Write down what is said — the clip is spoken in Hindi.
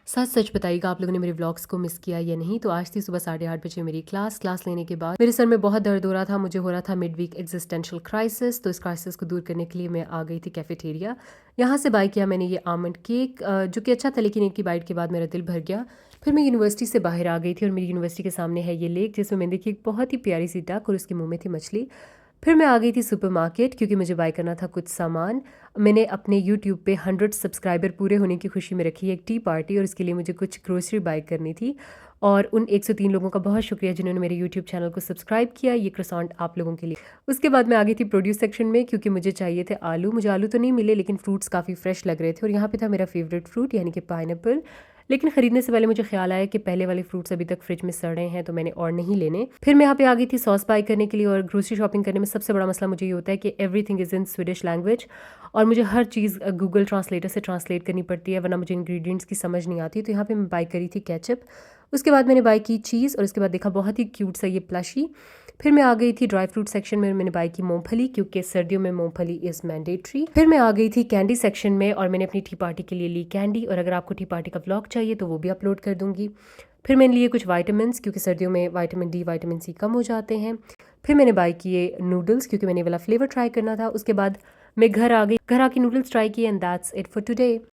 सच सच बताइएगा आप लोगों ने मेरे व्लॉग्स को मिस किया या नहीं। तो आज थी सुबह 8:30 बजे मेरी क्लास लेने के बाद मेरे सर में बहुत दर्द हो रहा था। मुझे हो रहा था मिड वीक एग्जिस्टेंशियल क्राइसिस। तो इस क्राइसिस को दूर करने के लिए मैं आ गई थी कैफेटेरिया। यहाँ से बाय किया मैंने ये आमंड केक, जो कि अच्छा था, लेकिन एक की बाइट के बाद मेरा दिल भर गया। फिर मैं यूनिवर्सिटी से बाहर आ गई थी और मेरी यूनिवर्सिटी के सामने है ये लेक, जिसमें मैंने देखी एक बहुत ही प्यारी सी डक और उसके मुंह में थी मछली। फिर मैं आ गई थी सुपरमार्केट क्योंकि मुझे बाय करना था कुछ सामान। मैंने अपने यूट्यूब पे 100 सब्सक्राइबर पूरे होने की खुशी में रखी है एक टी पार्टी, और इसके लिए मुझे कुछ ग्रोसरी बाय करनी थी। और उन 103 लोगों का बहुत शुक्रिया जिन्होंने मेरे यूट्यूब चैनल को सब्सक्राइब किया। ये क्रोसेंट आप लोगों के लिए। उसके बाद मैं आ गई थी प्रोड्यूस सेक्शन में क्योंकि मुझे चाहिए थे आलू। मुझे आलू तो नहीं मिले, लेकिन फ्रूट्स काफ़ी फ्रेश लग रहे थे और यहाँ पे था मेरा फेवरेट फ्रूट यानी कि पाइनएप्पल। लेकिन खरीदने से पहले मुझे ख्याल आया कि पहले वाले फ्रूट्स अभी तक फ्रिज में सड़े हैं, तो मैंने और नहीं लेने। फिर मैं यहाँ पे आ गई थी सॉस बाय करने के लिए। और ग्रोसरी शॉपिंग करने में सबसे बड़ा मसला मुझे ये होता है कि everything is in Swedish language, और मुझे हर चीज़ गूगल ट्रांसलेटर से ट्रांसलेट करनी पड़ती है, वरना मुझे इंग्रेडिएंट्स की समझ नहीं आती। तो यहाँ पे मैं बाय करी थी केचप। उसके बाद मैंने बाय की चीज़, और उसके बाद देखा बहुत ही क्यूट सा ये प्लशी। फिर मैं आ गई थी ड्राई फ्रूट सेक्शन में। मैंने बाय की मूंगफली क्योंकि सर्दियों में मूंगफली इज़ मैंडेटरी। फिर मैं आ गई थी कैंडी सेक्शन में और मैंने अपनी टी पार्टी के लिए ली कैंडी, और अगर आपको टी पार्टी का व्लॉग चाहिए तो वो भी अपलोड कर दूंगी। फिर मैंने लिए कुछ वाइटामिन क्योंकि सर्दियों में विटामिन डी विटामिन सी कम हो जाते हैं। फिर मैंने बाय किए नूडल्स क्योंकि मैंने ये वाला फ्लेवर ट्राई करना था। उसके बाद मैं घर आ गई, घर आके नूडल्स ट्राई किए, and that's it for today.